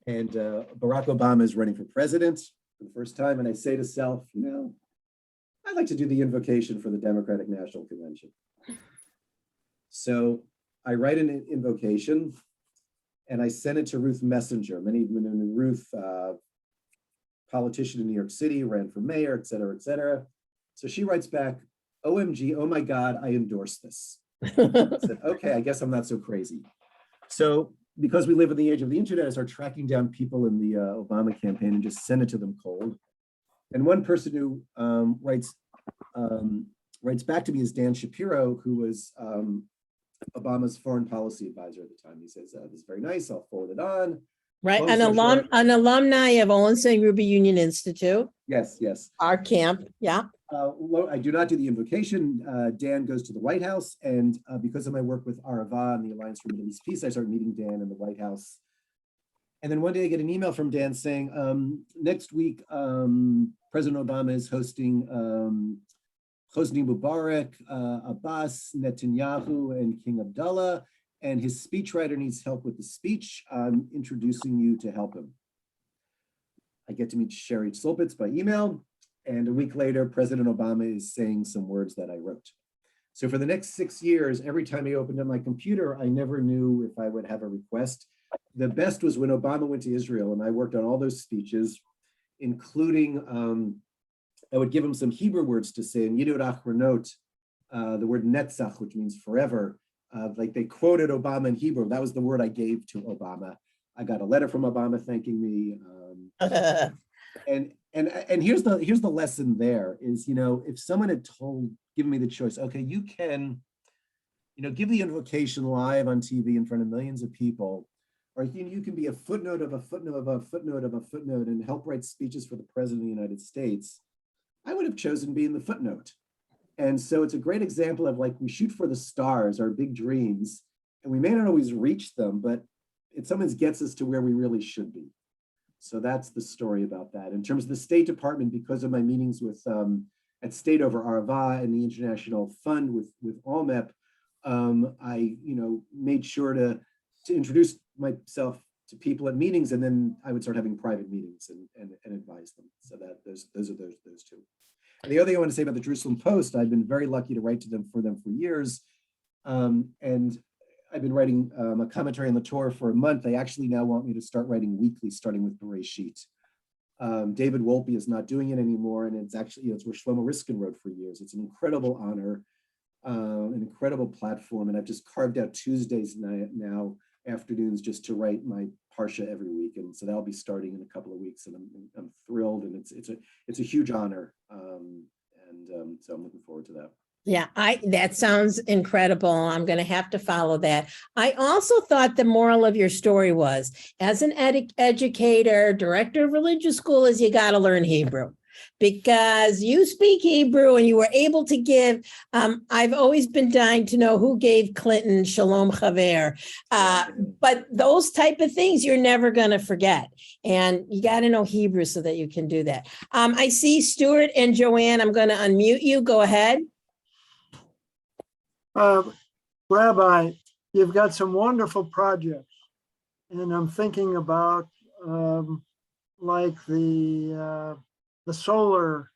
and Barack Obama is running for president for the first time, and I say to self, I'd like to do the invocation for the Democratic National Convention. So I write an invocation and I send it to Ruth Messenger. Ruth, politician in New York City, ran for mayor, et cetera, et cetera. So she writes back, OMG, oh my God, I endorse this. I said, okay, I guess I'm not so crazy. So because we live in the age of the internet, I start tracking down people in the Obama campaign and just send it to them cold. And one person who writes back to me is Dan Shapiro, who was Obama's foreign policy advisor at the time. He says, this is very nice, I'll forward it on. Right, an alumni of Olin Ruby Union Institute. Yes. Our camp, yeah. I do not do the invocation. Dan goes to the White House, and because of my work with Arava and the Alliance for Middle East Peace, I started meeting Dan in the White House. And then one day I get an email from Dan saying, next week, President Obama is hosting Hosni Mubarak, Abbas, Netanyahu, and King Abdullah, and his speechwriter needs help with the speech. I'm introducing you to help him. I get to meet Sherry Slopitz by email, and a week later, President Obama is saying some words that I wrote. So for the next 6 years, every time I opened up my computer, I never knew if I would have a request. The best was when Obama went to Israel, and I worked on all those speeches, including I would give him some Hebrew words to say in Yidut Achronot, the word netzach, which means forever. Like they quoted Obama in Hebrew. That was the word I gave to Obama. I got a letter from Obama thanking me. And here's the lesson there is, if someone had given me the choice, okay, you can, give the invocation live on TV in front of millions of people, or you can be a footnote of a footnote of a footnote of a footnote and help write speeches for the President of the United States, I would have chosen being the footnote. And so it's a great example of like, we shoot for the stars, our big dreams, and we may not always reach them, but it sometimes gets us to where we really should be. So that's the story about that. In terms of the State Department, because of my meetings with at State over Arava and the International Fund with ALMEP, I made sure to introduce myself to people at meetings, and then I would start having private meetings and advise them. So that those are those two. And the other thing I want to say about the Jerusalem Post, I've been very lucky to write to them for years. And I've been writing a commentary on the Torah for a month. They actually now want me to start writing weekly, starting with Bereshit. David Wolpe is not doing it anymore, and it's actually, it's where Shlomo Riskin wrote for years. It's an incredible honor, an incredible platform, and I've just carved out Tuesdays now afternoons just to write my parsha every week, and so that'll be starting in a couple of weeks, and I'm thrilled, and it's a huge honor, so I'm looking forward to that. Yeah, that sounds incredible. I'm going to have to follow that. I also thought the moral of your story was, as an educator, director of religious school, is you got to learn Hebrew, because you speak Hebrew and you were able to give. I've always been dying to know who gave Clinton Shalom Chaver, but those type of things you're never going to forget, and you got to know Hebrew so that you can do that. I see Stuart and Joanne. I'm going to unmute you. Go ahead. Rabbi, you've got some wonderful projects, and I'm thinking about like the solar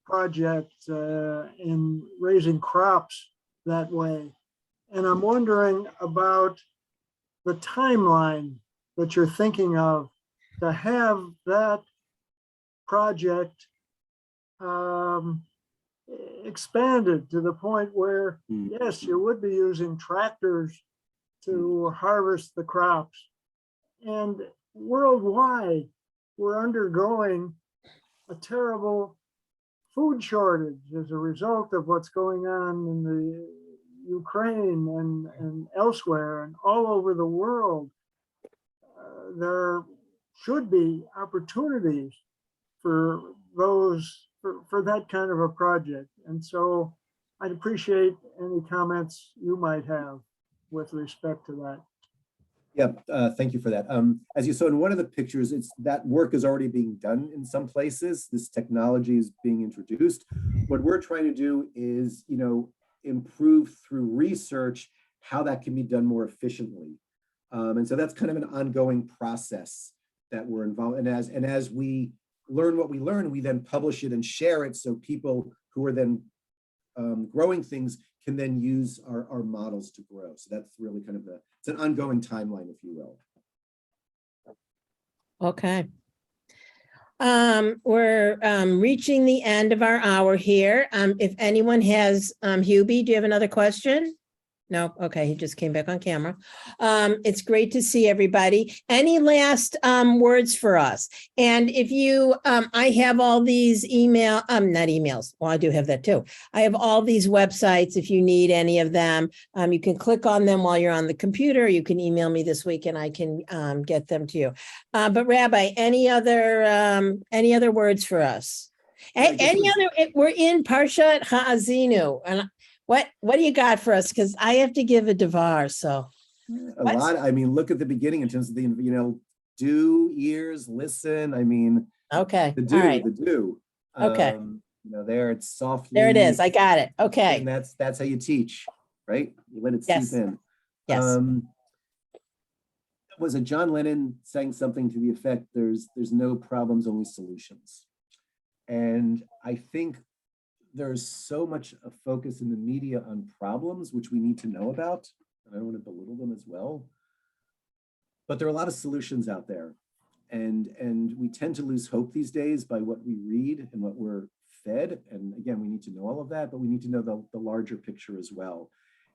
project in raising crops that way. And I'm wondering about the timeline that you're thinking of to have that project expanded to the point where, yes, you would be using tractors to harvest the crops. And worldwide, we're undergoing a terrible food shortage as a result of what's going on in the Ukraine and elsewhere and all over the world. There should be opportunities for those, for that kind of a project. And so I'd appreciate any comments you might have with respect to that. Yeah, thank you for that. As you saw in one of the pictures, that work is already being done in some places. This technology is being introduced. What we're trying to do is, improve through research how that can be done more efficiently. And so that's kind of an ongoing process that we're involved in. And as we learn what we learn, we then publish it and share it, so people who are then growing things can then use our models to grow. So that's really kind of it's an ongoing timeline, if you will. Okay. We're reaching the end of our hour here. If anyone has, Hubie, do you have another question? No, okay, he just came back on camera. It's great to see everybody. Any last words for us? And if you, I have all these not emails. Well, I do have that too. I have all these websites. If you need any of them, you can click on them while you're on the computer. You can email me this week and I can get them to you. But Rabbi, any other words for us? We're in Parshat Ha'azinu, and what do you got for us? Because I have to give a devar. So a lot. I mean, look at the beginning in terms of the do, ears, listen. I mean, okay, the do, all right. the do. Okay, there it's softly. there it is. I got it. Okay, and that's how you teach, right? You let it yes. seep in. Yes. Was it John Lennon saying something to the effect, "There's no problems, only solutions," and I think there's so much a focus in the media on problems, which we need to know about. And I don't want to belittle them as well. But there are a lot of solutions out there. And we tend to lose hope these days by what we read and what we're fed. And again, we need to know all of that, but we need to know the larger picture as well.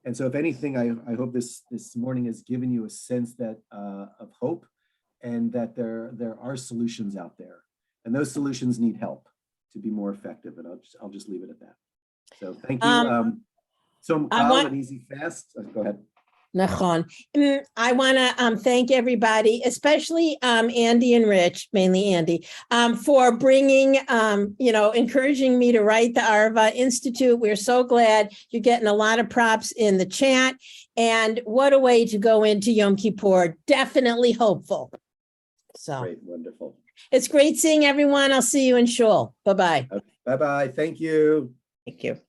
And so if anything, I hope this morning has given you a sense that of hope, and that there are solutions out there. And those solutions need help to be more effective, and I'll just leave it at that. So thank you. So an easy fast. Go ahead. Nachon. I want to thank everybody, especially Andy and Rich, mainly Andy, for bringing, encouraging me to write the Arava Institute. We're so glad you're getting a lot of props in the chat, and what a way to go into Yom Kippur. Definitely hopeful. So Great, wonderful. It's great seeing everyone. I'll see you in shul. Bye-bye. Bye-bye. Thank you. Thank you.